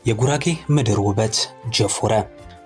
የጉራጌ ምድር ውበት ጀፎረ።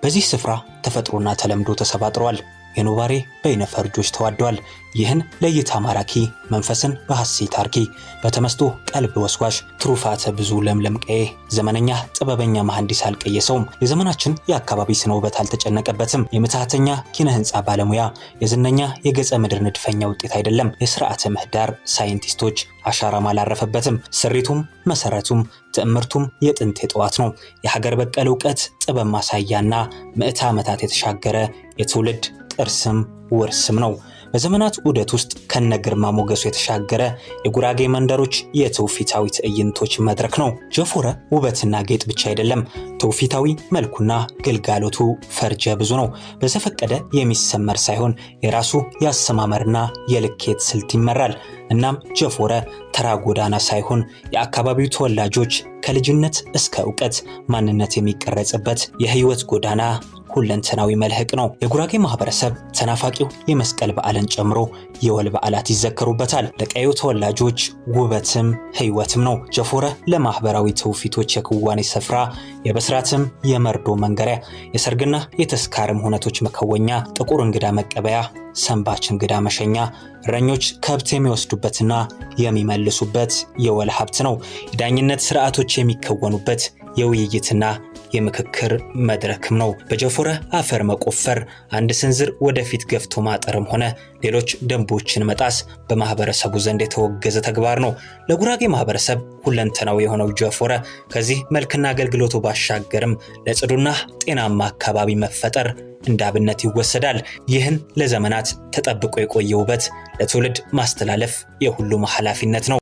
በዚህ ስፍራ ተፈጥሮና ተለምዶ ተሰባጥሯል። የኖባሬ በይነ ፈርጆች ተዋደዋል። ይህን ለእይታ ማራኪ መንፈስን በሐሴት አርኪ በተመስጦ ቀልብ ወስዋሽ ትሩፋተ ብዙ ለምለም ቀዬ ዘመነኛ ጥበበኛ መሐንዲስ አልቀየሰውም። የዘመናችን የአካባቢ ስነ ውበት አልተጨነቀበትም። የምትሃተኛ ኪነ ህንፃ ባለሙያ የዝነኛ የገጸ ምድር ንድፈኛ ውጤት አይደለም። የስርዓተ ምህዳር ሳይንቲስቶች አሻራም አላረፈበትም። ስሪቱም መሰረቱም ትዕምርቱም የጥንት የጠዋት ነው። የሀገር በቀል ዕውቀት ጥበብ ማሳያና ምዕተ ዓመታት የተሻገረ የትውልድ ቅርስም ውርስም ነው። በዘመናት ዑደት ውስጥ ከነግርማ ሞገሱ የተሻገረ የጉራጌ መንደሮች የትውፊታዊ ትዕይንቶች መድረክ ነው። ጀፎረ ውበትና ጌጥ ብቻ አይደለም። ትውፊታዊ መልኩና ግልጋሎቱ ፈርጀ ብዙ ነው። በዘፈቀደ የሚሰመር ሳይሆን የራሱ የአሰማመርና የልኬት ስልት ይመራል። እናም ጀፎረ ተራ ጎዳና ሳይሆን የአካባቢው ተወላጆች ከልጅነት እስከ ዕውቀት ማንነት የሚቀረጽበት የህይወት ጎዳና ሁለንተናዊ መልህቅ ነው። የጉራጌ ማህበረሰብ ተናፋቂው የመስቀል በዓልን ጨምሮ የወል በዓላት ይዘከሩበታል። ለቀዩ ተወላጆች ውበትም ህይወትም ነው። ጀፎረ ለማህበራዊ ትውፊቶች የክዋኔ ስፍራ፣ የበስራትም የመርዶ መንገሪያ፣ የሰርግና የተስካርም ሁነቶች መከወኛ፣ ጥቁር እንግዳ መቀበያ፣ ሰንባች እንግዳ መሸኛ፣ እረኞች ከብት የሚወስዱበትና የሚመልሱበት የወል ሀብት ነው። የዳኝነት ስርዓቶች የሚከወኑበት የውይይትና የምክክር መድረክም ነው። በጀፎረ አፈር መቆፈር፣ አንድ ስንዝር ወደፊት ገፍቶ ማጠርም ሆነ ሌሎች ደንቦችን መጣስ በማህበረሰቡ ዘንድ የተወገዘ ተግባር ነው። ለጉራጌ ማህበረሰብ ሁለንተናዊ የሆነው ጀፎረ ከዚህ መልክና አገልግሎቱ ባሻገርም ለጽዱና ጤናማ አካባቢ መፈጠር እንደ አብነት ይወሰዳል። ይህን ለዘመናት ተጠብቆ የቆየ ውበት ለትውልድ ማስተላለፍ የሁሉም ኃላፊነት ነው።